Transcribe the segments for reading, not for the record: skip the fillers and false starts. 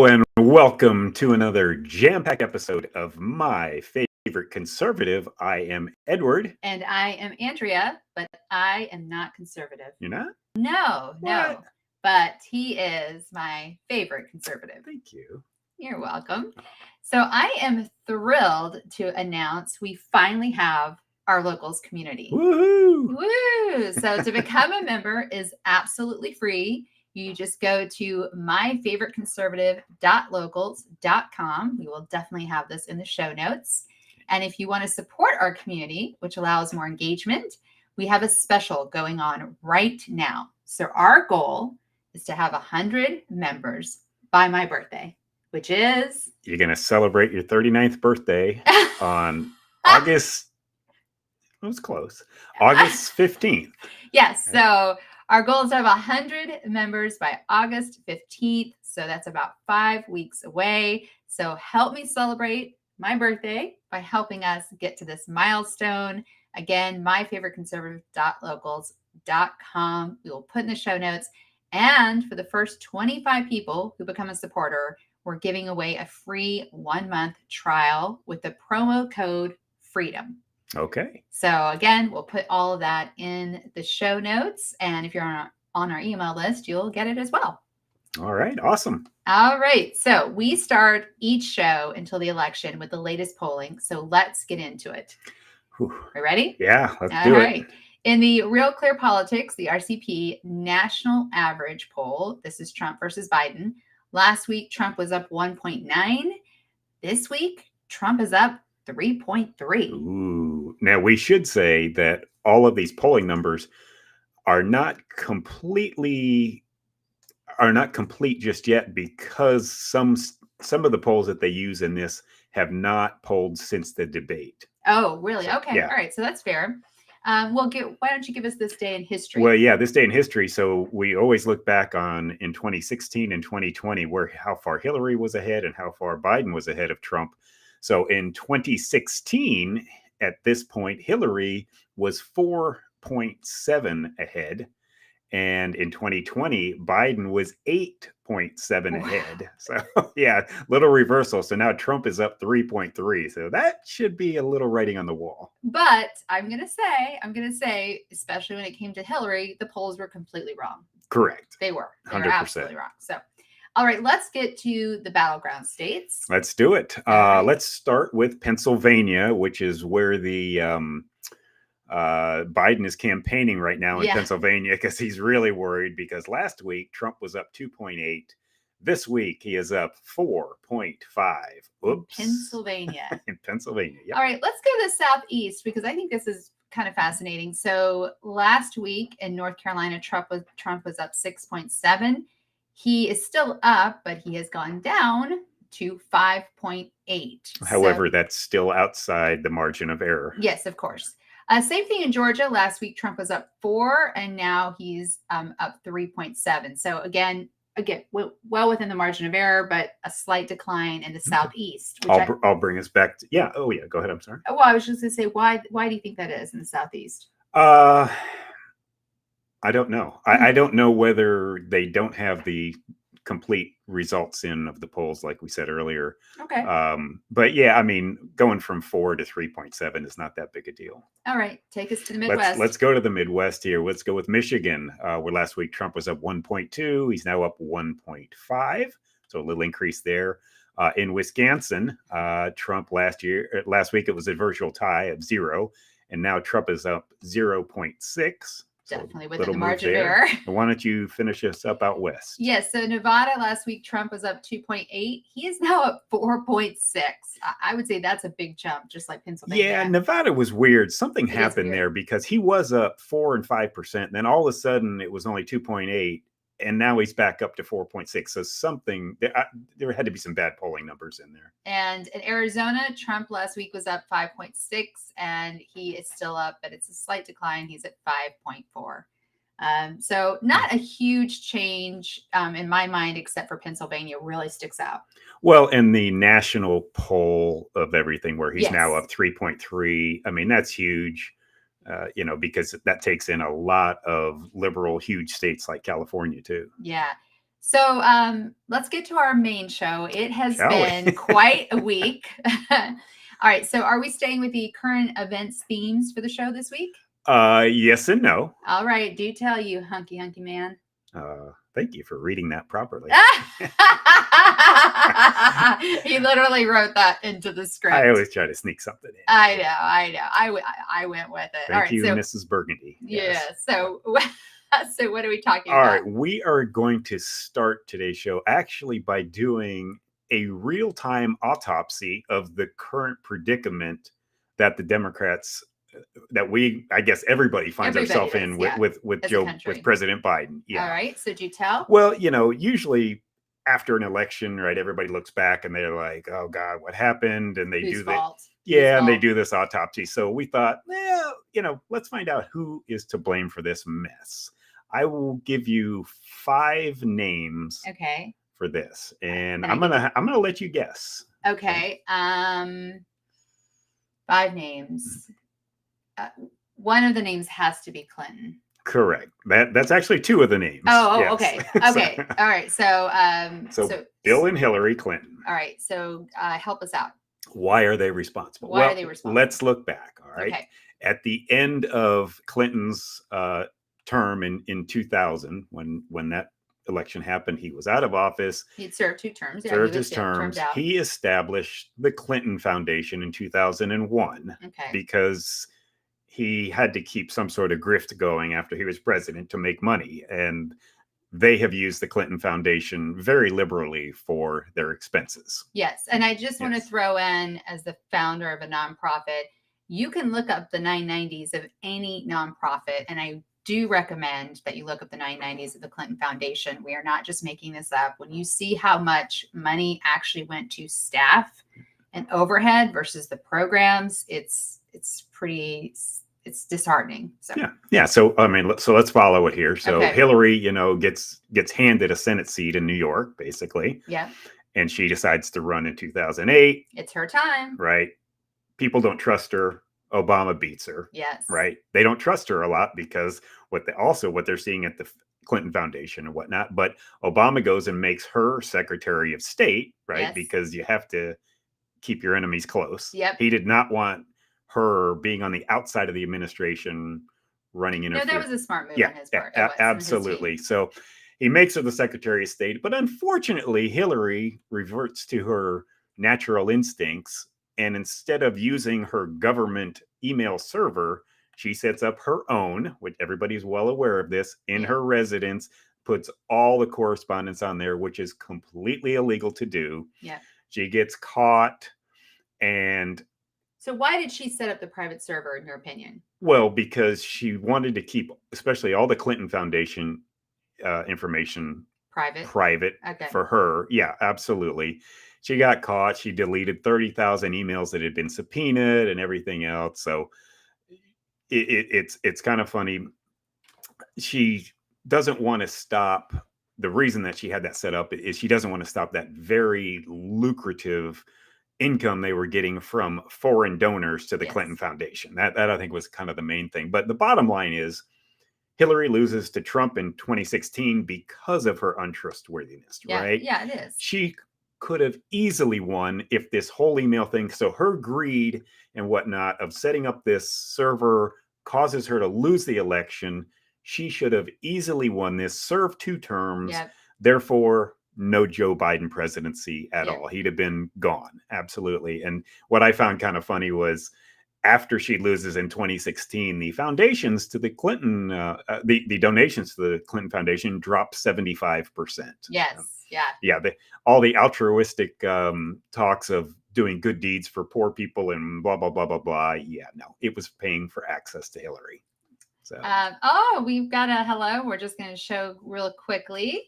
Hello and welcome to another jam-packed episode of my favorite conservative. I am Edward. And I am Andrea, but I am not conservative. You're not? No. What? But he is my favorite conservative. Thank you. You're welcome. So I am thrilled to announce we finally have our locals community. Woohoo! Woo! So to become a member is absolutely free. You just go to myfavoriteconservative.locals.com. We will definitely have this in the show notes. And if you want to support our community, which allows more engagement, we have a special going on right now. So our goal is to have 100 members by my birthday, which is... You're going to celebrate your 39th birthday on August... It was close. August 15th. Yes. So our goal is to have 100 members by August 15th. So that's about 5 weeks away. So help me celebrate my birthday by helping us get to this milestone. Again, myfavoriteconservative.locals.com. We will put in the show notes. And for the first 25 people who become a supporter, we're giving away a free 1-month trial with the promo code FREEDOM. Okay. So again, we'll put all of that in the show notes. And if you're on our email list, you'll get it as well. All right. Awesome. All right. So we start each show until the election with the latest polling. So let's get into it. Whew. Are you ready? Yeah, let's do it. In the Real Clear Politics, the RCP National Average poll, this is Trump versus Biden. Last week, Trump was up 1.9. This week, Trump is up 3.3. Ooh. Now, we should say that all of these polling numbers are not complete just yet, because some of the polls that they use in this have not polled since the debate. Oh, really? Okay. Yeah. All right. So that's fair. Why don't you give us this day in history? Well, yeah, this day in history. So we always look back on in 2016 and 2020 how far Hillary was ahead and how far Biden was ahead of Trump. So in 2016, at this point, Hillary was 4.7 ahead. And in 2020, Biden was 8.7 ahead. So yeah, little reversal. So now Trump is up 3.3. So that should be a little writing on the wall. But I'm going to say, especially when it came to Hillary, the polls were completely wrong. Correct. They were 100%. Absolutely wrong. So, all right, let's get to the battleground states. Let's do it. Let's start with Pennsylvania, which is where the Biden is campaigning right now in Pennsylvania, because he's really worried, because last week Trump was up 2.8. This week he is up 4.5. Oops. Pennsylvania. In Pennsylvania. Yep. All right, let's go to the Southeast, because I think this is kind of fascinating. So last week in North Carolina, Trump was up 6.7. He is still up, but he has gone down to 5.8. However, that's still outside the margin of error. Yes, of course. Same thing in Georgia. Last week, Trump was up 4, and now he's up 3.7. So again, well within the margin of error, but a slight decline in the Southeast. I'll bring us back to, yeah. Oh yeah, go ahead. I'm sorry. Well, I was just going to say, why do you think that is in the Southeast? I don't know. I don't know whether they don't have the complete results of the polls, like we said earlier. Okay. But yeah, I mean, going from 4 to 3.7 is not that big a deal. All right. Take us to the Midwest. Let's go to the Midwest here. Let's go with Michigan, where last week Trump was up 1.2. He's now up 1.5. So a little increase there. In Wisconsin, Trump last week, it was a virtual tie of 0. And now Trump is up 0.6. Definitely within the margin of error. Why don't you finish us up out west? Yes. So Nevada last week, Trump was up 2.8. He is now up 4.6. I would say that's a big jump, just like Pennsylvania. Yeah, Nevada was weird. Something happened there, because he was up 4 and 5%. And then all of a sudden it was only 2.8. And now he's back up to 4.6. So there had to be some bad polling numbers in there. And in Arizona, Trump last week was up 5.6, and he is still up, but it's a slight decline. He's at 5.4. So not a huge change in my mind, except for Pennsylvania really sticks out. Well, and the national poll of everything, where he's now up 3.3. I mean, that's huge. Because that takes in a lot of liberal, huge states like California, too. Yeah. So let's get to our main show. It has Shall we? been quite a week. All right. So are we staying with the current events themes for the show this week? Yes and no. All right. Do tell, you hunky man. Thank you for reading that properly. He literally wrote that into the script. I always try to sneak something in. I know. I went with it. Thank you, Mrs. Burgundy. Yeah. So what are we talking about? All right. We are going to start today's show actually by doing a real-time autopsy of the current predicament that the Democrats, I guess everybody finds ourselves in with President Biden. Yeah. All right. So do tell? Well, usually after an election, right, everybody looks back and they're like, oh God, what happened? And they do that. Yeah, and they do this autopsy. So we thought, well, let's find out who is to blame for this mess. I will give you 5 names. Okay. For this. And I'm gonna let you guess. Okay. 5 names. One of the names has to be Clinton. Correct. That's actually 2 of the names. Oh, yes. Okay. All right. So Bill and Hillary Clinton. All right. So help us out. Why are they responsible? Why are they responsible? Let's look back. All right. Okay. At the end of Clinton's term in 2000, when that election happened, he was out of office. He'd served 2 terms. Yeah, served his terms. He established the Clinton Foundation in 2001 because he had to keep some sort of grift going after he was president to make money. And they have used the Clinton Foundation very liberally for their expenses. Yes. And I just want to throw in, as the founder of a nonprofit, you can look up the 990s of any nonprofit. And I do recommend that you look up the 990s of the Clinton Foundation. We are not just making this up. When you see how much money actually went to staff and overhead versus the programs, it's disheartening. So yeah. So so let's follow it here. So Hillary, gets handed a Senate seat in New York, basically. Yeah. And she decides to run in 2008. It's her time. Right. People don't trust her. Obama beats her. Yes. Right. They don't trust her a lot because what they're seeing at the Clinton Foundation and whatnot. But Obama goes and makes her Secretary of State. Right. Yes. Because you have to keep your enemies close. Yep. He did not want her being on the outside of the administration running interference. No, that was a smart move on his part. Absolutely. So he makes her the Secretary of State. But unfortunately, Hillary reverts to her natural instincts. And instead of using her government email server, she sets up her own, which everybody's well aware of this, in her residence, puts all the correspondence on there, which is completely illegal to do. Yeah. She gets caught. And so why did she set up the private server, in your opinion? Well, because she wanted to keep, especially all the Clinton Foundation information private for her. Yeah, absolutely. She got caught. She deleted 30,000 emails that had been subpoenaed and everything else. So it's kind of funny. She doesn't want to stop. The reason that she had that set up is she doesn't want to stop that very lucrative income they were getting from foreign donors to the Clinton Foundation. That I think was kind of the main thing. But the bottom line is Hillary loses to Trump in 2016 because of her untrustworthiness, right? Yeah, it is. She could have easily won if this whole email thing, so her greed and whatnot of setting up this server causes her to lose the election. She should have easily won this, served 2 terms, therefore no Joe Biden presidency at all. He'd have been gone. Absolutely. And what I found kind of funny was after she loses in 2016, the foundations to the Clinton, the donations to the Clinton Foundation dropped 75%. Yes. Yeah. All the altruistic talks of doing good deeds for poor people and blah, blah, blah, blah, blah. Yeah, no, it was paying for access to Hillary. So. We've got a hello. We're just going to show real quickly.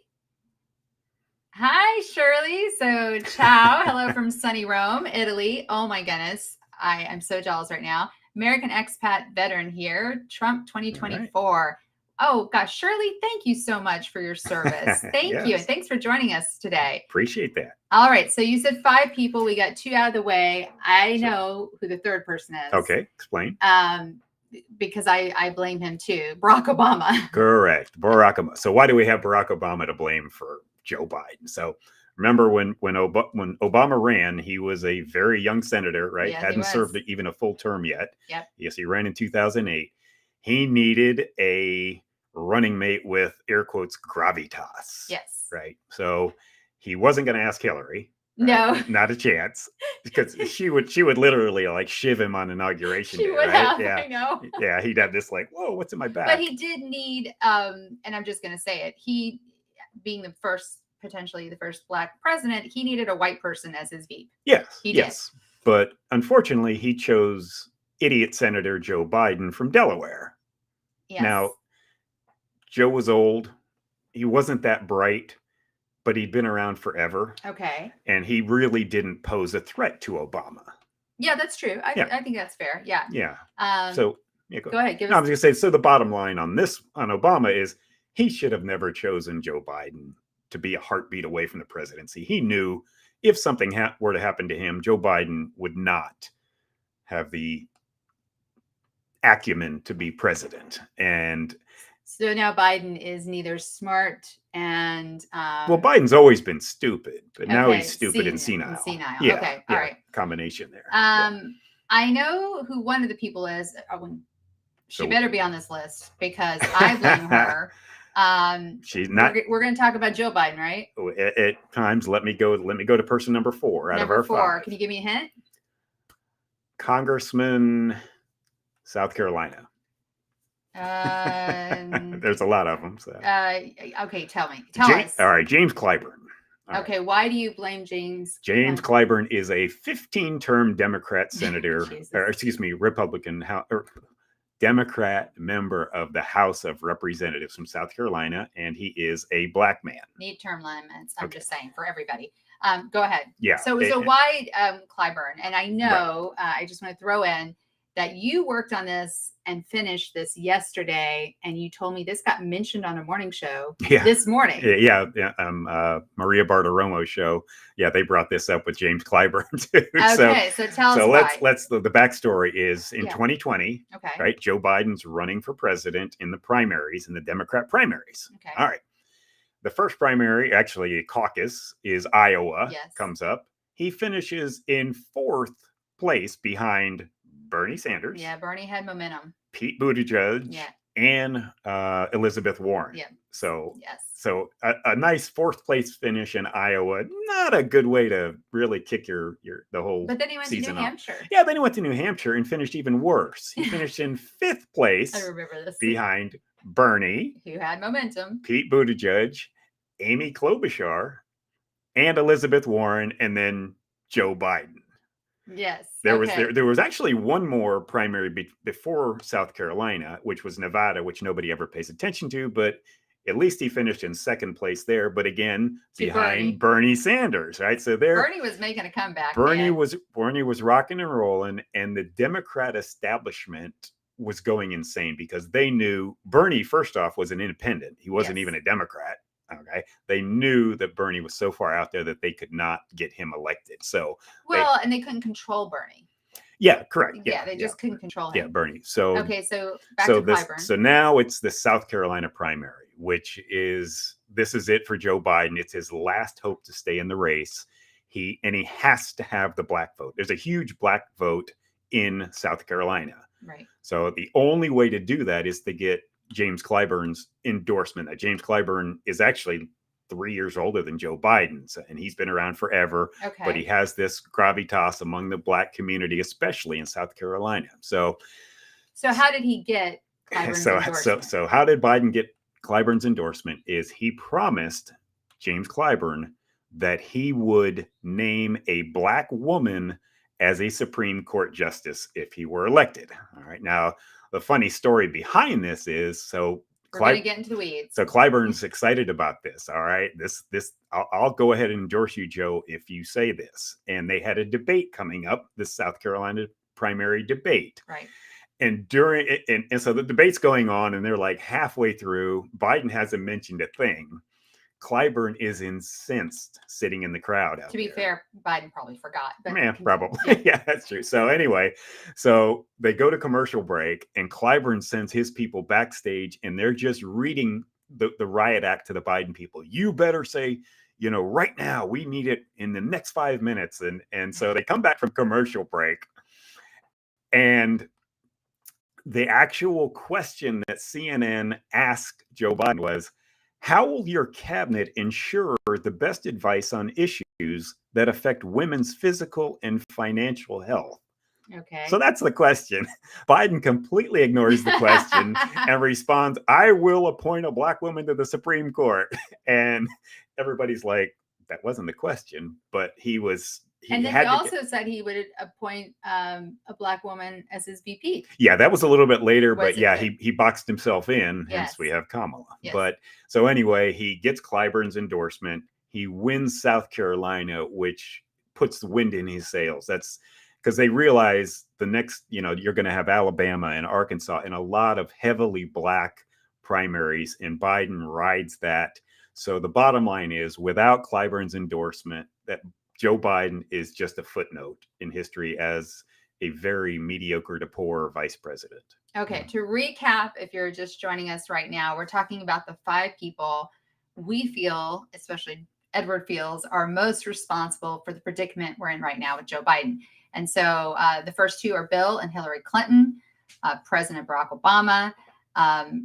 Hi, Shirley. So, ciao. Hello from sunny Rome, Italy. Oh, my goodness. I'm so jealous right now. American expat veteran here. Trump 2024. Right. Oh, gosh. Shirley, thank you so much for your service. Thank you. And thanks for joining us today. Appreciate that. All right. So you said 5 people. We got 2 out of the way. I know who the 3rd person is. Okay. Explain. Because I blame him too. Barack Obama. Correct. Barack Obama. So why do we have Barack Obama to blame for Joe Biden. So remember when Obama ran, he was a very young senator, right? Yeah, Hadn't served even a full term yet. Yep. Yes, he ran in 2008. He needed a running mate with air quotes gravitas. Yes. Right. So he wasn't going to ask Hillary. No, right? Not a chance, because she would literally like shiv him on inauguration she day, would right? have. Yeah, I know. yeah. He'd have this like, whoa, what's in my back? But he did need, and I'm just going to say it. He, being the first, potentially the first Black president, he needed a white person as his VP. Yes, he yes. Did. But unfortunately, he chose idiot Senator Joe Biden from Delaware. Yes. Now, Joe was old. He wasn't that bright, but he'd been around forever. Okay. And he really didn't pose a threat to Obama. Yeah, that's true. I think that's fair. Yeah. Yeah. So yeah, go ahead. I was going to say, so the bottom line on Obama is he should have never chosen Joe Biden to be a heartbeat away from the presidency. He knew if something were to happen to him, Joe Biden would not have the acumen to be president. And so now Biden is neither smart and well, Biden's always been stupid, but now he's stupid and senile. Yeah, okay, all right. Combination there. I know who one of the people is. She better be on this list because I blame her. She's not. We're going to talk about Joe Biden, right? At times, let me go to person number 4 out of our 5. Can you give me a hint? Congressman, South Carolina. There's a lot of them. So. Okay, tell us. All right, James Clyburn. Okay, why do you blame James? James Clyburn is a 15-term Democrat senator, Republican Democrat member of the House of Representatives from South Carolina, and he is a Black man. Need term limits. I'm just saying for everybody. Go ahead. Yeah. So why Clyburn? And I know I just want to throw in that you worked on this and finished this yesterday, and you told me this got mentioned on a morning show this morning. Yeah. Maria Bartiromo's show. Yeah, they brought this up with James Clyburn too. Okay, so tell us why. Let's the backstory is in 2020. Okay. Right, Joe Biden's running for president in the primaries, in the Democrat primaries. Okay. All right. The first primary, actually a caucus, is Iowa. Yes. Comes up. He finishes in 4th place behind Bernie Sanders. Yeah, Bernie had momentum. Pete Buttigieg. Yeah. And Elizabeth Warren. Yeah. So a nice 4th place finish in Iowa. Not a good way to really kick the whole. But then he went to New Hampshire. Yeah, then he went to New Hampshire and finished even worse. He finished in 5th place. I remember this. Behind Bernie, who had momentum, Pete Buttigieg, Amy Klobuchar, and Elizabeth Warren, and then Joe Biden. Yes. There was actually one more primary before South Carolina, which was Nevada, which nobody ever pays attention to, but at least he finished in 2nd place there. But again, behind Bernie Sanders, right? So Bernie was making a comeback. Bernie was rocking and rolling, and the Democrat establishment was going insane because they knew Bernie, first off, was an independent. He wasn't even a Democrat. Okay. They knew that Bernie was so far out there that they could not get him elected. So and they couldn't control Bernie. Yeah, correct. Yeah, they just couldn't control him. Yeah, Bernie. So back to Clyburn. So now it's the South Carolina primary, which is it for Joe Biden. It's his last hope to stay in the race. He has to have the Black vote. There's a huge Black vote in South Carolina. Right. So the only way to do that is to get James Clyburn's endorsement. That James Clyburn is actually 3 years older than Joe Biden, and he's been around forever. Okay. But he has this gravitas among the Black community, especially in South Carolina. So how did he get Clyburn's endorsement? So how did Biden get Clyburn's endorsement? Is he promised James Clyburn that he would name a Black woman as a Supreme Court justice if he were elected. All right. Now, the funny story behind this is, we're going to get into the weeds. So Clyburn's excited about this. All right. I'll go ahead and endorse you, Joe, if you say this. And they had a debate coming up, the South Carolina primary debate. Right. And so the debate's going on, and they're like halfway through. Biden hasn't mentioned a thing. Clyburn is incensed, sitting in the crowd out there. To be fair, Biden probably forgot. But probably. Yeah, that's true. So anyway, they go to commercial break, and Clyburn sends his people backstage, and they're just reading the riot act to the Biden people. You better say, right now, we need it in the next 5 minutes. And so they come back from commercial break, and the actual question that CNN asked Joe Biden was, how will your cabinet ensure the best advice on issues that affect women's physical and financial health? Okay. So that's the question. Biden completely ignores the question and responds, I will appoint a Black woman to the Supreme Court. And everybody's like, that wasn't the question, but he also said he would appoint a Black woman as his VP. Yeah, that was a little bit later, but yeah, he boxed himself in. Yes. Hence we have Kamala. Yes. But so anyway, he gets Clyburn's endorsement. He wins South Carolina, which puts the wind in his sails. That's because they realize the next, you're going to have Alabama and Arkansas and a lot of heavily Black primaries, and Biden rides that. So the bottom line is, without Clyburn's endorsement, that Joe Biden is just a footnote in history as a very mediocre to poor vice president. Okay, to recap, if you're just joining us right now, we're talking about the 5 people we feel, especially Edward feels, are most responsible for the predicament we're in right now with Joe Biden. And so the first 2 are Bill and Hillary Clinton, President Barack Obama,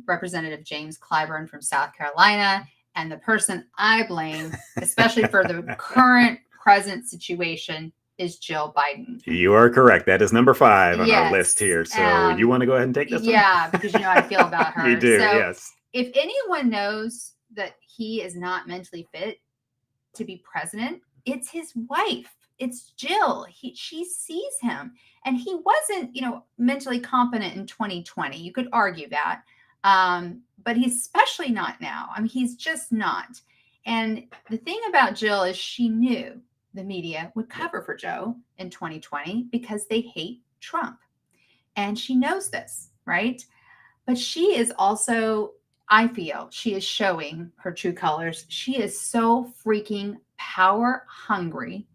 Representative James Clyburn from South Carolina, and the person I blame, especially for the current present situation, is Jill Biden. You are correct. That is number 5 on our list here. So you want to go ahead and take this one? Yeah, because you know how I feel about her. You do, so yes. If anyone knows that he is not mentally fit to be president, it's his wife. It's Jill. She sees him. And he wasn't, mentally competent in 2020. You could argue that. But he's especially not now. I mean, he's just not. And the thing about Jill is she knew the media would cover for Joe in 2020 because they hate Trump. And she knows this, right? But she is also, I feel, she is showing her true colors. She is so freaking power hungry,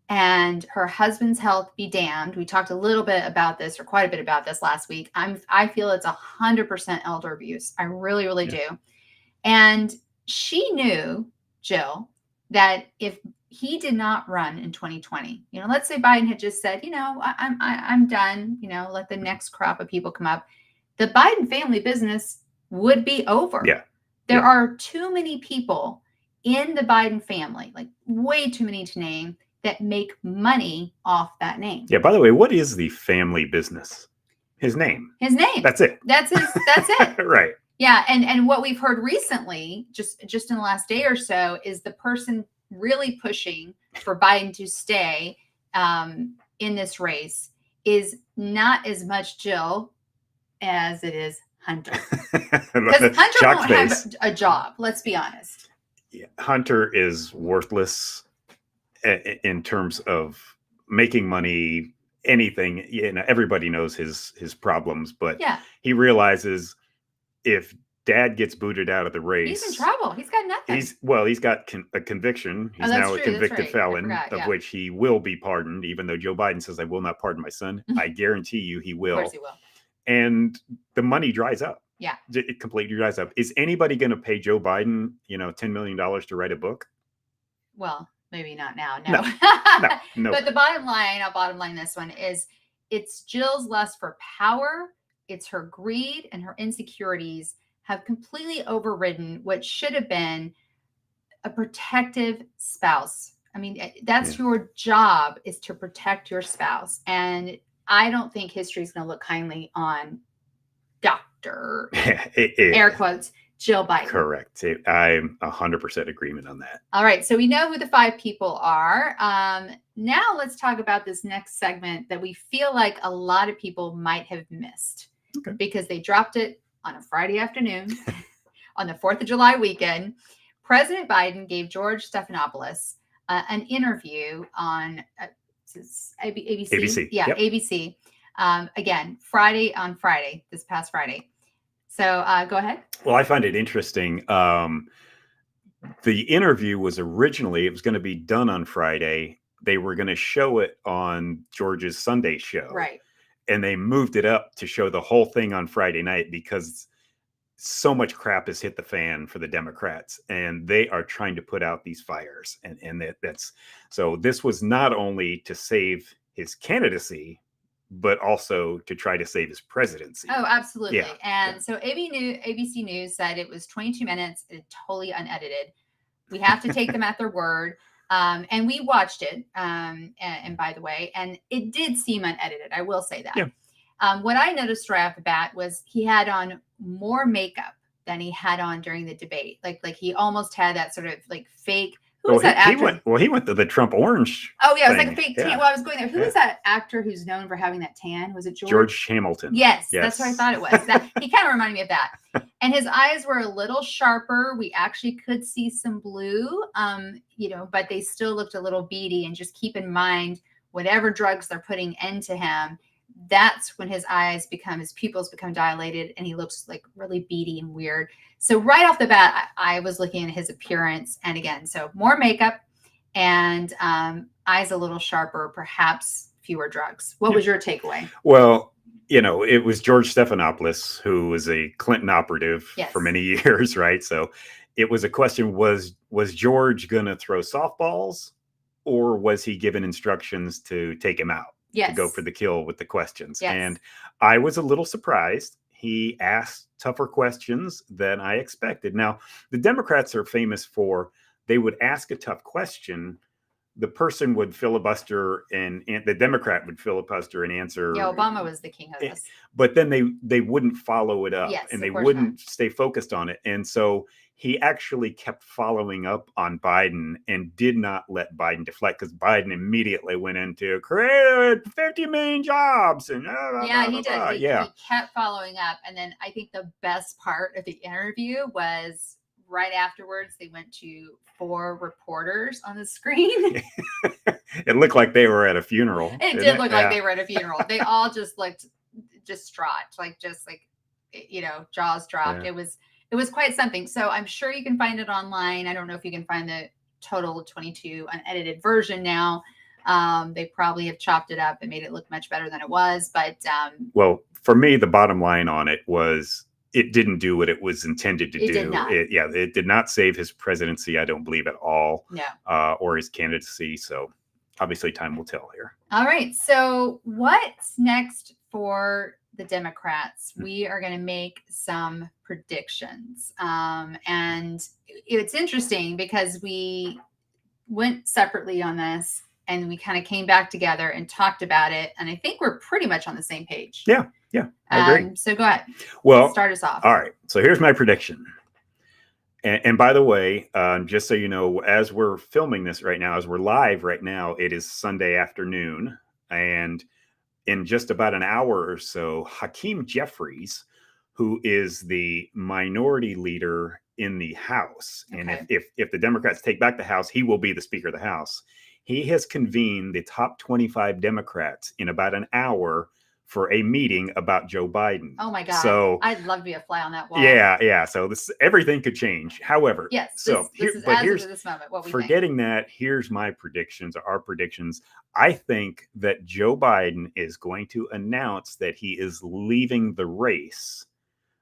and her husband's health be damned. We talked a little bit about this, or quite a bit about this last week. I feel it's 100% elder abuse. I really, really do. And she knew, Jill, that if he did not run in 2020, let's say Biden had just said, I'm done, let the next crop of people come up, the Biden family business would be over. Yeah. There are too many people in the Biden family, like way too many to name, that make money off that name. Yeah. By the way, what is the family business? His name. His name. That's it. That's it. Right. Yeah. And what we've heard recently, just in the last day or so, is the person really pushing for Biden to stay in this race is not as much Jill as it is Hunter. Because Hunter won't have a job. Let's be honest. Yeah. Hunter is worthless in terms of making money, anything. Everybody knows his problems, but he realizes if Dad gets booted out of the race, he's in trouble. He's got nothing. He's got a conviction. He's now a convicted felon, of which he will be pardoned, even though Joe Biden says, I will not pardon my son. I guarantee you he will. Of course he will. And the money dries up. Yeah. It completely dries up. Is anybody going to pay Joe Biden, $10 million to write a book? Well, maybe not now. No. But the bottom line this one is, it's Jill's lust for power. It's her greed and her insecurities have completely overridden what should have been a protective spouse. I mean, that's your job, is to protect your spouse. And I don't think history is going to look kindly on Dr. air quotes, Jill Biden. Correct. I'm 100% agreement on that. All right. So we know who the 5 people are. Now let's talk about this next segment that we feel like a lot of people might have missed because they dropped it on a Friday afternoon on the 4th of July weekend. President Biden gave George Stephanopoulos an interview on ABC. ABC. Yeah, ABC. Again, Friday, this past Friday. So go ahead. Well, I find it interesting. The interview was originally, it was going to be done on Friday. They were going to show it on George's Sunday show. Right. And they moved it up to show the whole thing on Friday night because so much crap has hit the fan for the Democrats, and they are trying to put out these fires. And that's so this was not only to save his candidacy, but also to try to save his presidency. Oh, absolutely. Yeah, And so ABC News said it was 22 minutes, totally unedited. We have to take them at their word. And we watched it. And by the way, and it did seem unedited. I will say that. Yeah. What I noticed right off the bat was he had on more makeup than he had on during the debate. Like he almost had that sort of like fake. Who was that actor? He went to the Trump orange. Oh yeah, it was thing. like a fake tan. Well, I was going there. Who was that actor who's known for having that tan? Was it George Hamilton? Yes, that's what I thought it was. He kind of reminded me of that. And his eyes were a little sharper. We actually could see some blue, but they still looked a little beady. And just keep in mind, whatever drugs they're putting into him, that's when his pupils become dilated, and he looks like really beady and weird. So right off the bat, I was looking at his appearance, and again, so more makeup and eyes a little sharper, perhaps fewer drugs. What was your takeaway? Well, it was George Stephanopoulos, who was a Clinton operative for many years, right? So it was a question, was George going to throw softballs, or was he given instructions to take him out? Yes. To go for the kill with the questions. Yes. And I was a little surprised. He asked tougher questions than I expected. Now, the Democrats are famous for, they would ask a tough question, the person would filibuster, and the Democrat would filibuster and answer. Yeah, Obama was the king of this. But then they wouldn't follow it up, and they wouldn't stay focused on it. And so he actually kept following up on Biden and did not let Biden deflect, because Biden immediately went into create 50 million jobs. And he did. He kept following up. And then I think the best part of the interview was right afterwards, they went to 4 reporters on the screen. It looked like they were at a funeral. It did look like they were at a funeral. They all just looked distraught, jaws dropped. Yeah. It was quite something. So I'm sure you can find it online. I don't know if you can find the total 22 unedited version now. They probably have chopped it up and made it look much better than it was. But well, for me, the bottom line on it was it didn't do what it was intended to do. Did not. It did not save his presidency, I don't believe, at all. No. Or his candidacy. So obviously time will tell here. All right. So what's next for the Democrats? We are going to make some predictions. And it's interesting because we went separately on this, and we kind of came back together and talked about it. And I think we're pretty much on the same page. Yeah, I agree. So go ahead. Well, start us off. All right. So here's my prediction. And by the way, just so you know, as we're filming this right now, as we're live right now, it is Sunday afternoon. And in just about an hour or so, Hakeem Jeffries, who is the minority leader in the House, and if the Democrats take back the House, he will be the Speaker of the House. He has convened the top 25 Democrats in about an hour for a meeting about Joe Biden. Oh my God. So I'd love to be a fly on that wall. Yeah. So everything could change. However, yes. Here's this moment, what we forgetting that, here's my predictions, our predictions. I think that Joe Biden is going to announce that he is leaving the race,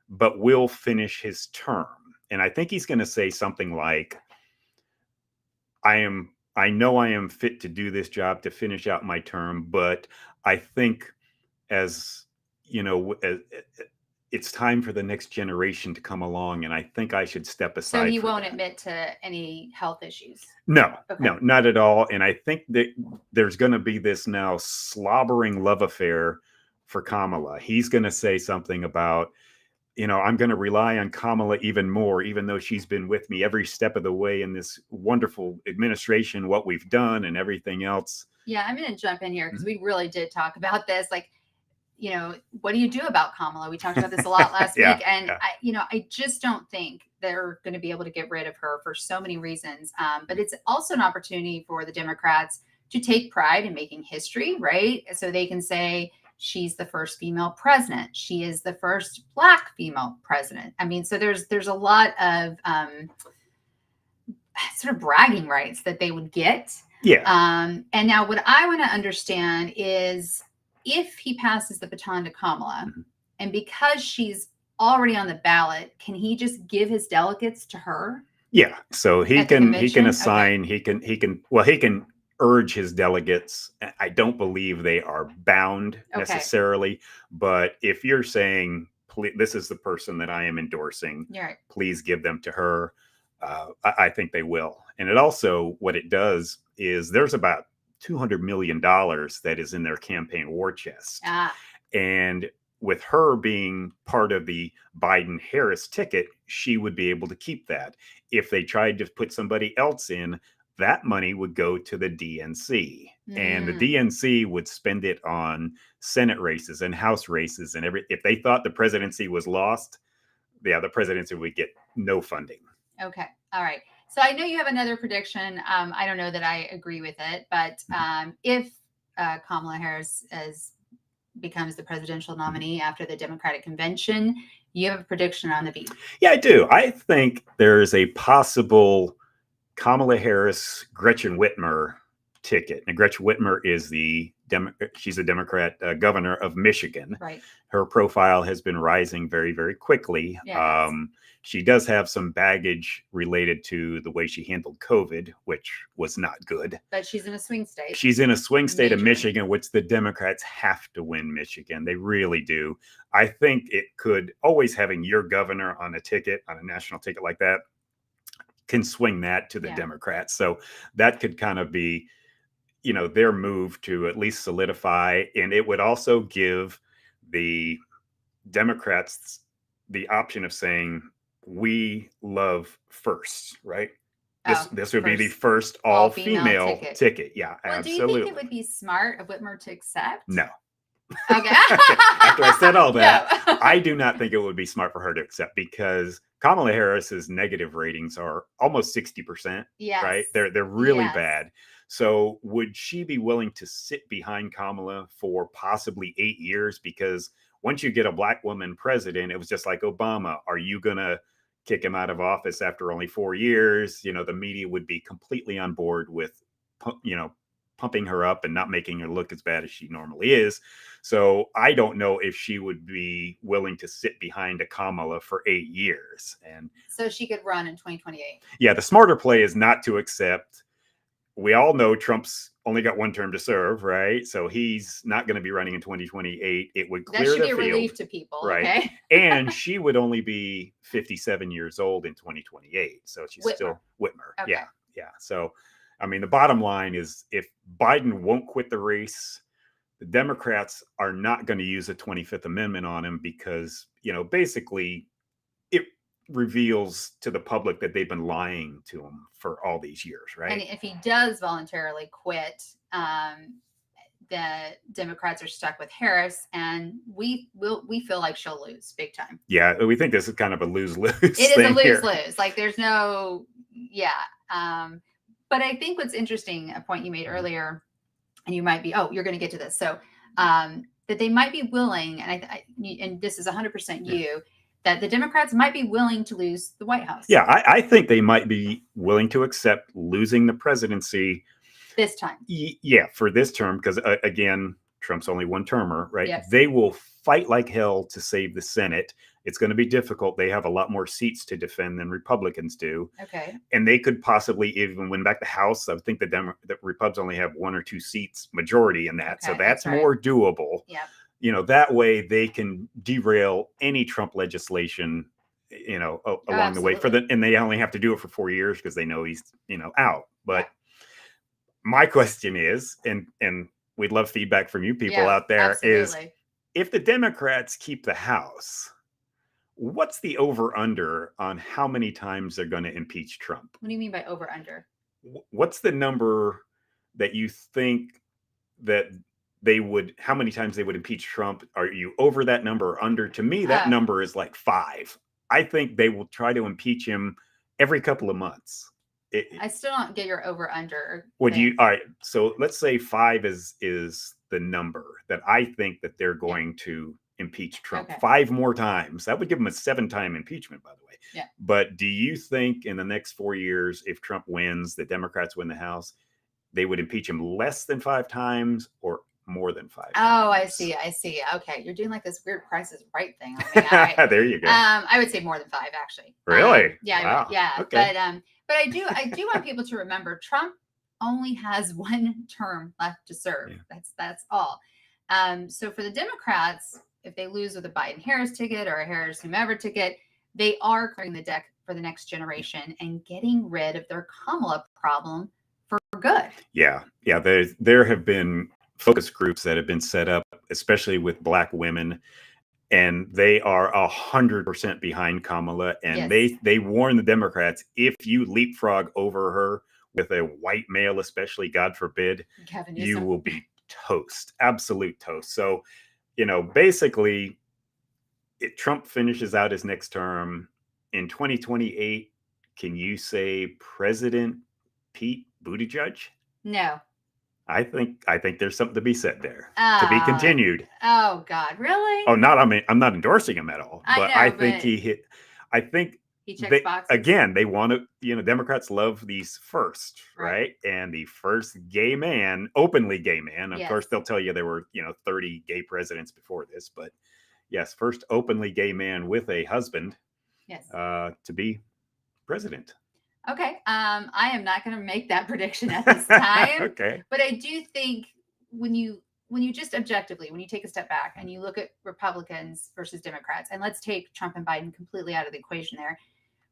but will finish his term. And I think he's going to say something like, I know I am fit to do this job, to finish out my term, but I think, as you know, it's time for the next generation to come along, and I think I should step aside. So he won't admit to any health issues? No, not at all. And I think that there's going to be this now slobbering love affair for Kamala. He's going to say something about, I'm going to rely on Kamala even more, even though she's been with me every step of the way in this wonderful administration, what we've done and everything else. Yeah, I'm going to jump in here because we really did talk about this. What do you do about Kamala? We talked about this a lot last week. And I just don't think they're going to be able to get rid of her for so many reasons. But it's also an opportunity for the Democrats to take pride in making history, right? So they can say, she's the first female president. She is the first Black female president. I mean, so there's a lot of sort of bragging rights that they would get. Yeah. And now what I want to understand is, if he passes the baton to Kamala, and because she's already on the ballot, can he just give his delegates to her? Yeah, so he At the can convention? assign, he can urge his delegates. I don't believe they are bound Okay. necessarily, but if you're saying, this is the person that I am endorsing, You're right. please give them to her, I think they will. And it also, what it does is there's about $200 million that is in their campaign war chest. And with her being part of the Biden-Harris ticket, she would be able to keep that. If they tried to put somebody else in, that money would go to the DNC. And the DNC would spend it on Senate races and House races and if they thought the presidency was lost, yeah, the presidency would get no funding. Okay. All right. So I know you have another prediction. I don't know that I agree with it, but if Kamala Harris becomes the presidential nominee after the Democratic convention, you have a prediction on the beat. Yeah, I do. I think there is a possible Kamala Harris, Gretchen Whitmer ticket. And Gretchen Whitmer is she's a Democrat governor of Michigan. Right. Her profile has been rising very, very quickly. Yes. She does have some baggage related to the way she handled COVID, which was not good. But she's in a swing state. She's in a swing state of Michigan, which the Democrats have to win Michigan. They really do. I think it could, always having your governor on a ticket, on a national ticket like that, can swing that to the Democrats. So that could kind of be, their move to at least solidify. And it would also give the Democrats the option of saying, we love first, right? This would be the first all-female ticket. Yeah, well, absolutely. Do you think it would be smart of Whitmer to accept? No. Okay. After I said all that, no. I do not think it would be smart for her to accept, because Kamala Harris's negative ratings are almost 60%. Yes. Right? They're really bad. So would she be willing to sit behind Kamala for possibly 8 years? Because once you get a Black woman president, it was just like Obama. Are you going to kick him out of office after only 4 years? The media would be completely on board with, pumping her up and not making her look as bad as she normally is. So I don't know if she would be willing to sit behind a Kamala for 8 years. And so she could run in 2028. Yeah, the smarter play is not to accept. We all know Trump's only got one term to serve, right? So he's not going to be running in 2028. It would clear the field. That should be a relief to people, right? Okay? And she would only be 57 years old in 2028. So she's still Whitmer. Okay. Yeah. So, I mean, the bottom line is, if Biden won't quit the race, the Democrats are not going to use the 25th Amendment on him, because, basically it reveals to the public that they've been lying to him for all these years, right? And if he does voluntarily quit, the Democrats are stuck with Harris, and we feel like she'll lose big time. Yeah, we think this is kind of a lose-lose. It is a lose-lose. Like, there's no, but I think what's interesting, a point you made earlier, and you might be, you're going to get to this. So that they might be willing, and this is 100% you, that the Democrats might be willing to lose the White House. Yeah, I think they might be willing to accept losing the presidency this time. Yeah, for this term, because again, Trump's only one-termer, right? Yes. They will fight like hell to save the Senate. It's going to be difficult. They have a lot more seats to defend than Republicans do. Okay. And they could possibly even win back the House. I think the Republicans only have 1 or 2 seats majority in that. Okay, so that's more doable. Yeah. That way they can derail any Trump legislation, along the way and they only have to do it for 4 years because they know he's, out. But my question is, and we'd love feedback from you people out there, absolutely. Is if the Democrats keep the House, what's the over-under on how many times they're going to impeach Trump? What do you mean by over-under? What's the number that you think that how many times they would impeach Trump? Are you over that number or under? To me, that number is like 5. I think they will try to impeach him every couple of months. I still don't get your over-under. All right. So let's say 5 is the number that I think that they're going to impeach Trump 5 more times. That would give him a 7-time impeachment, by the way. Yeah. But do you think in the next 4 years, if Trump wins, the Democrats win the House, they would impeach him less than 5 times or more than 5 Oh, I times. see. I see. Okay. You're doing like this weird Price is Right thing on me. All right. There you go. I would say more than 5, actually. Really? Yeah. Wow. I would. Yeah. Okay. But I do want people to remember Trump only has one term left to serve. Yeah. That's all. So for the Democrats, if they lose with a Biden-Harris ticket or a Harris-whomever ticket, they are clearing the deck for the next generation and getting rid of their Kamala problem for good. Yeah. Yeah. There have been focus groups that have been set up, especially with Black women, and they are 100% behind Kamala. And Yes. they warn the Democrats, if you leapfrog over her with a white male, especially, God forbid, you will be toast, absolute toast. So, basically, Trump finishes out his next term in 2028. Can you say President Pete Buttigieg? No. I think there's something to be said there. To be continued. Oh God, really? Oh, I'm not endorsing him at all. But I think he hit. I think he checks boxes. Again, they want to. Democrats love these first, right? And the first gay man, openly gay man. Of course, they'll tell you there were 30 gay presidents before this, but yes, first openly gay man with a husband. Yes. To be president. Okay. I am not going to make that prediction at this time. Okay. But I do think when you just objectively, when you take a step back and you look at Republicans versus Democrats, and let's take Trump and Biden completely out of the equation there.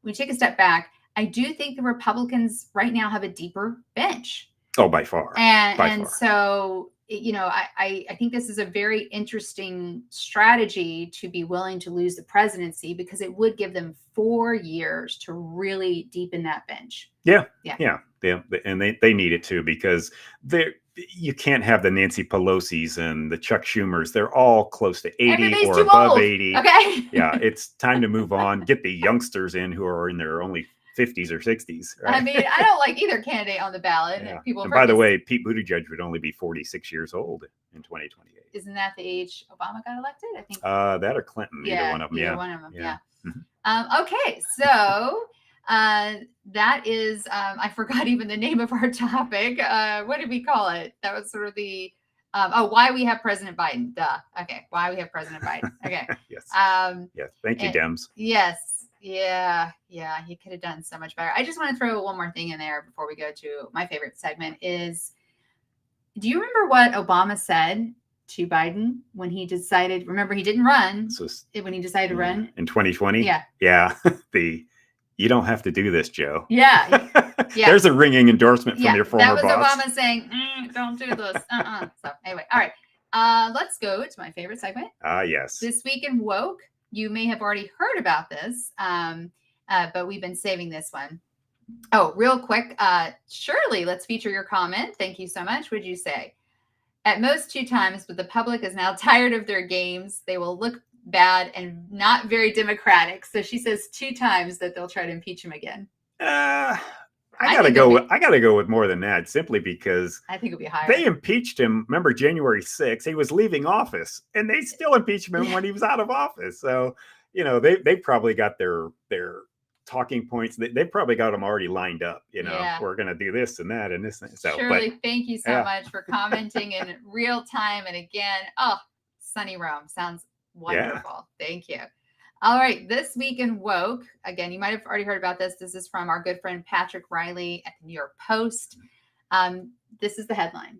When you take a step back, I do think the Republicans right now have a deeper bench. Oh, by far. And so, I think this is a very interesting strategy to be willing to lose the presidency, because it would give them 4 years to really deepen that bench. Yeah. And they need it too, because you can't have the Nancy Pelosi's and the Chuck Schumers. They're all close to 80 Everybody's or too above old. 80. Okay. Yeah, it's time to move on. Get the youngsters in who are in their only 50s or 60s. Right? I mean, I don't like either candidate on the ballot. Yeah. And by the way, Pete Buttigieg would only be 46 years old in 2028. Isn't that the age Obama got elected? I think. That or Clinton. Either one of them. Either one of them. Yeah. Mm-hmm. Okay, so that is, I forgot even the name of our topic. What did we call it? That was sort of the, why we have President Biden. Duh. Okay, why we have President Biden. Okay. Yes. Yes. Thank you, Dems. Yes. Yeah. You could have done so much better. I just want to throw one more thing in there before we go to my favorite segment is, do you remember what Obama said to Biden when he decided, remember he didn't run, when he decided to run? In 2020? Yeah. Yeah. You don't have to do this, Joe. Yeah. There's a ringing endorsement from your former boss. That was Obama saying, don't do this. So anyway, all right. Let's go to my favorite segment. Yes. This Week in Woke. You may have already heard about this, but we've been saving this one. Oh, real quick. Shirley, let's feature your comment. Thank you so much. Would you say? At most 2 times, but the public is now tired of their games. They will look bad and not very democratic. So she says 2 times that they'll try to impeach him again. I gotta go with more than that, simply because I think it'll be higher. They impeached him. Remember January 6th? He was leaving office, and they still impeached him when he was out of office. So they probably got their talking points. They probably got them already lined up. We're gonna do this and that and this. So, Shirley, thank you so much for commenting in real time. And again, Sunny Rome sounds wonderful. Yeah. Thank you. All right. This Week in Woke. Again, you might have already heard about this. This is from our good friend Patrick Riley at the New York Post. This is the headline.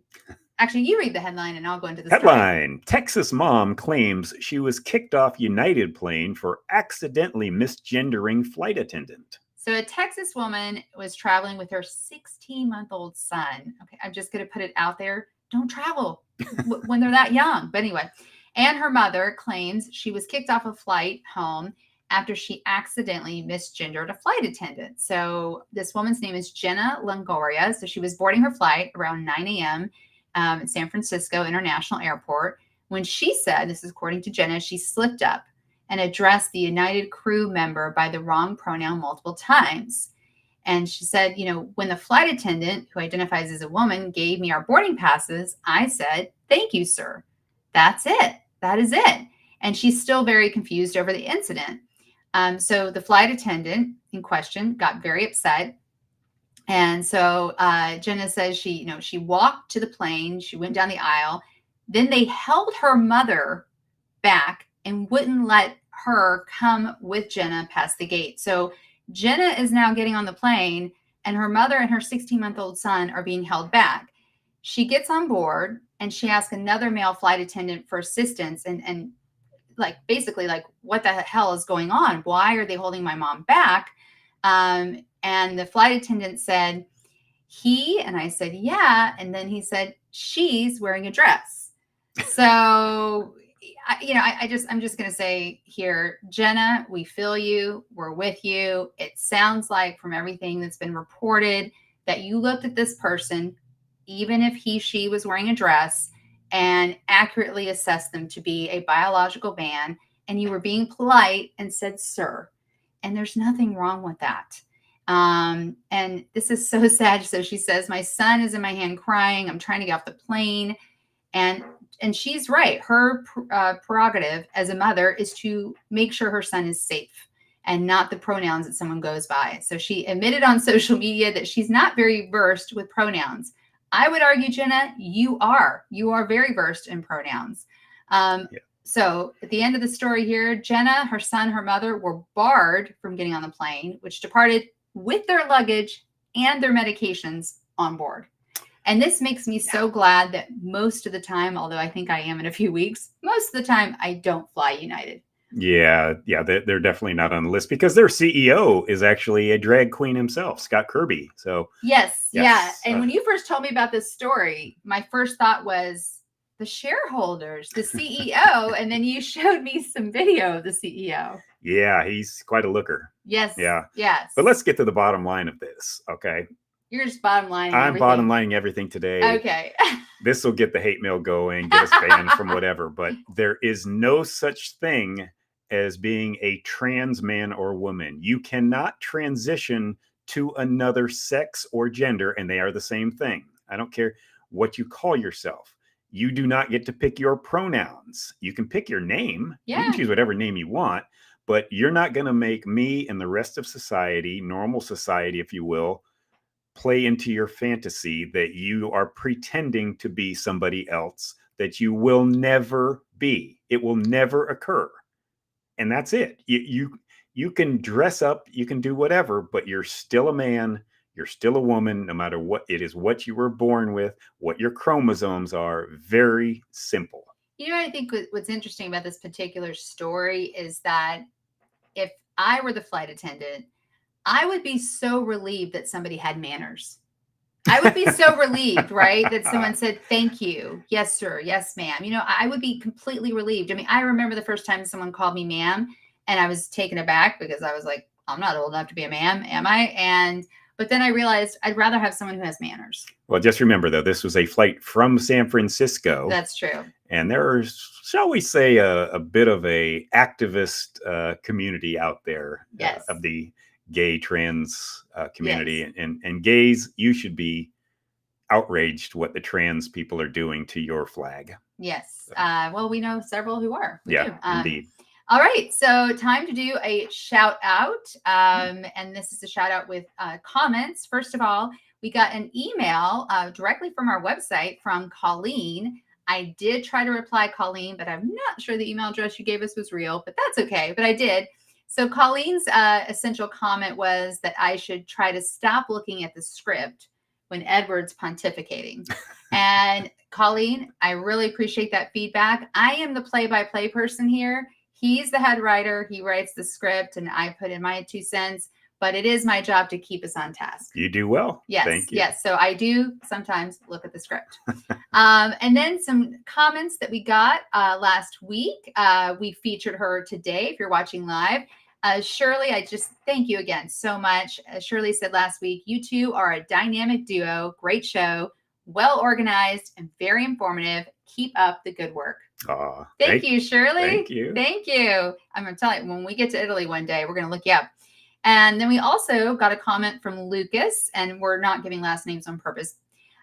Actually, you read the headline and I'll go into the headline. Story. Texas mom claims she was kicked off United plane for accidentally misgendering flight attendant. So a Texas woman was traveling with her 16-month-old son. Okay, I'm just going to put it out there. Don't travel when they're that young. But anyway, and her mother claims she was kicked off a flight home after she accidentally misgendered a flight attendant. So this woman's name is Jenna Longoria. So she was boarding her flight around 9 a.m. At San Francisco International Airport when she said, this is according to Jenna, she slipped up and addressed the United crew member by the wrong pronoun multiple times. And she said, when the flight attendant, who identifies as a woman, gave me our boarding passes, I said, "Thank you, sir." That's it. That is it. And she's still very confused over the incident. So the flight attendant in question got very upset. And so Jenna says she walked to the plane. She went down the aisle, Then they held her mother back and wouldn't let her come with Jenna past the gate. So Jenna is now getting on the plane, and her mother and her 16-month-old son are being held back. She gets on board and she asks another male flight attendant for assistance and like basically like, what the hell is going on? Why are they holding my mom back? And the flight attendant said, and I said, yeah. And then he said, she's wearing a dress. So, I'm just going to say here, Jenna, we feel you. We're with you. It sounds like from everything that's been reported that you looked at this person, even if she was wearing a dress, and accurately assessed them to be a biological man. And you were being polite and said, sir. And there's nothing wrong with that. And this is so sad. So she says, my son is in my hand crying. I'm trying to get off the plane. And she's right. Her prerogative as a mother is to make sure her son is safe and not the pronouns that someone goes by. So she admitted on social media that she's not very versed with pronouns. I would argue, Jenna, you are very versed in pronouns. So at the end of the story here, Jenna, her son, her mother were barred from getting on the plane, which departed with their luggage and their medications on board. And this makes me so glad that most of the time, although I think I am in a few weeks, most of the time I don't fly United. Yeah, they're definitely not on the list because their CEO is actually a drag queen himself, Scott Kirby. So yes. Yeah. And when you first told me about this story, my first thought was the shareholders, the CEO, and then you showed me some video of the CEO. Yeah, he's quite a looker. Yes. Yeah. Yes. But let's get to the bottom line of this, okay? You're just bottom lining I'm everything. bottom lining everything today. Okay. This will get the hate mail going, get us banned from whatever, but there is no such thing as being a trans man or woman. You cannot transition to another sex or gender, and they are the same thing. I don't care what you call yourself. You do not get to pick your pronouns. You can pick your name. Yeah. You can choose whatever name you want, but you're not going to make me and the rest of society, normal society, if you will, play into your fantasy that you are pretending to be somebody else that you will never be. It will never occur. And that's it. You can dress up, you can do whatever, but you're still a man, you're still a woman, no matter what it is, what you were born with, what your chromosomes are. Very simple. I think what's interesting about this particular story is that if I were the flight attendant, I would be so relieved that somebody had manners. I would be so relieved, right? That someone said, thank you. Yes, sir. Yes, ma'am. I would be completely relieved. I mean, I remember the first time someone called me ma'am, and I was taken aback because I was like, I'm not old enough to be a ma'am, am I? But then I realized I'd rather have someone who has manners. Well, just remember, though, this was a flight from San Francisco. That's true. And there's, shall we say, a bit of a activist community out there. Yes. Of the gay trans community. Yes. And gays, you should be outraged what the trans people are doing to your flag. Yes. So. Well, we know several who are. We do. Indeed. All right. So time to do a shout out. And this is a shout out with comments. First of all, we got an email directly from our website from Colleen. I did try to reply, Colleen, but I'm not sure the email address you gave us was real, but that's okay. But I did. So Colleen's essential comment was that I should try to stop looking at the script when Edward's pontificating. And Colleen, I really appreciate that feedback. I am the play-by-play person here. He's the head writer. He writes the script, and I put in my 2 cents. But it is my job to keep us on task. You do well. Yes. Thank you. Yes. So I do sometimes look at the script. And then some comments that we got last week. We featured her today, if you're watching live. Shirley, I just thank you again so much. Shirley said last week, you two are a dynamic duo. Great show. Well organized and very informative. Keep up the good work. Thank you, Shirley. Thank you. Thank you. I'm going to tell you, when we get to Italy one day, we're going to look you up. And then we also got a comment from Lucas, and we're not giving last names on purpose.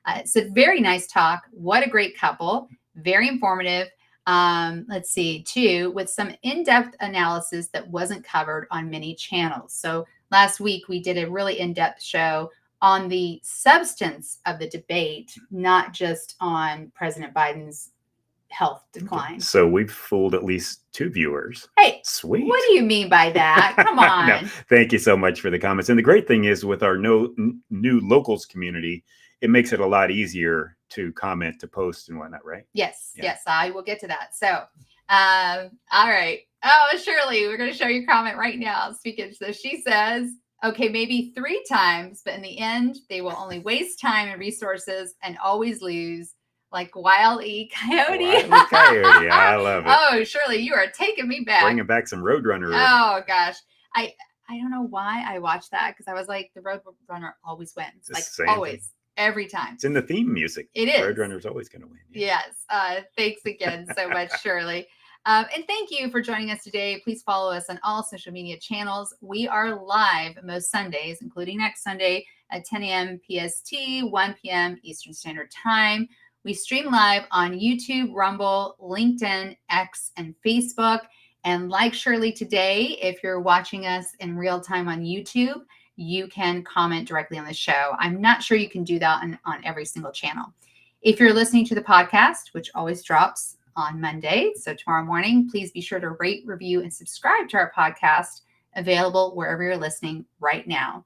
It said, very nice talk. What a great couple. Very informative. Let's see, too, with some in-depth analysis that wasn't covered on many channels. So last week, we did a really in-depth show on the substance of the debate, not just on President Biden's health decline. So we've fooled at least 2 viewers. Hey, Sweet. what do you mean by that? Come on. No, thank you so much for the comments. And the great thing is with our new locals community, it makes it a lot easier to comment, to post and whatnot, right? Yes, yes, I will get to that. So, all right. Oh, Shirley, we're going to show your comment right now. Speaking, so she says, okay, maybe 3 times, but in the end, they will only waste time and resources and always lose. Like Wile E. Coyote. Wile E. Coyote. I love it. Oh, Shirley, you are taking me back. Bringing back some Roadrunner. Oh, gosh. I don't know why I watched that, because I was like, the Roadrunner always wins. Like, always. Every time. It's in the theme music. It is. Roadrunner's always going to win. Yeah. Yes. Thanks again so much, Shirley. And thank you for joining us today. Please follow us on all social media channels. We are live most Sundays, including next Sunday at 10 a.m. PST, 1 p.m. Eastern Standard Time. We stream live on YouTube, Rumble, LinkedIn, X, and Facebook. And like Shirley today, if you're watching us in real time on YouTube, you can comment directly on the show. I'm not sure you can do that on every single channel. If you're listening to the podcast, which always drops on Monday, so tomorrow morning, please be sure to rate, review, and subscribe to our podcast, available wherever you're listening right now.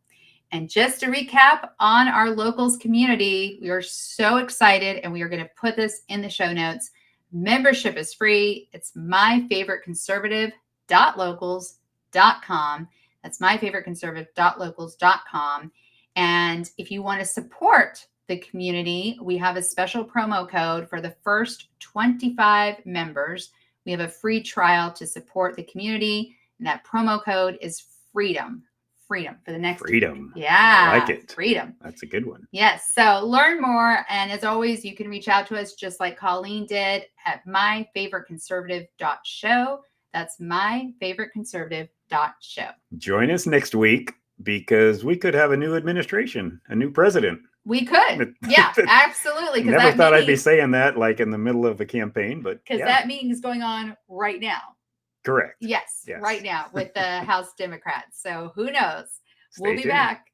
And just to recap on our locals community, we are so excited, and we are going to put this in the show notes. Membership is free. It's myfavoriteconservative.locals.com. That's myfavoriteconservative.locals.com. And if you want to support the community, we have a special promo code for the first 25 members. We have a free trial to support the community. And that promo code is FREEDOM. Freedom for the next. Freedom. Yeah. I like it. Freedom. That's a good one. Yes. So learn more. And as always, you can reach out to us just like Colleen did at myfavoriteconservative.show. That's myfavoriteconservative.show. Join us next week, because we could have a new administration, a new president. We could. Yeah, absolutely. Never thought I'd be saying that like in the middle of a campaign, but because that meeting is going on right now. Correct. Yes, right now with the House Democrats. So who knows? We'll be tuned. back.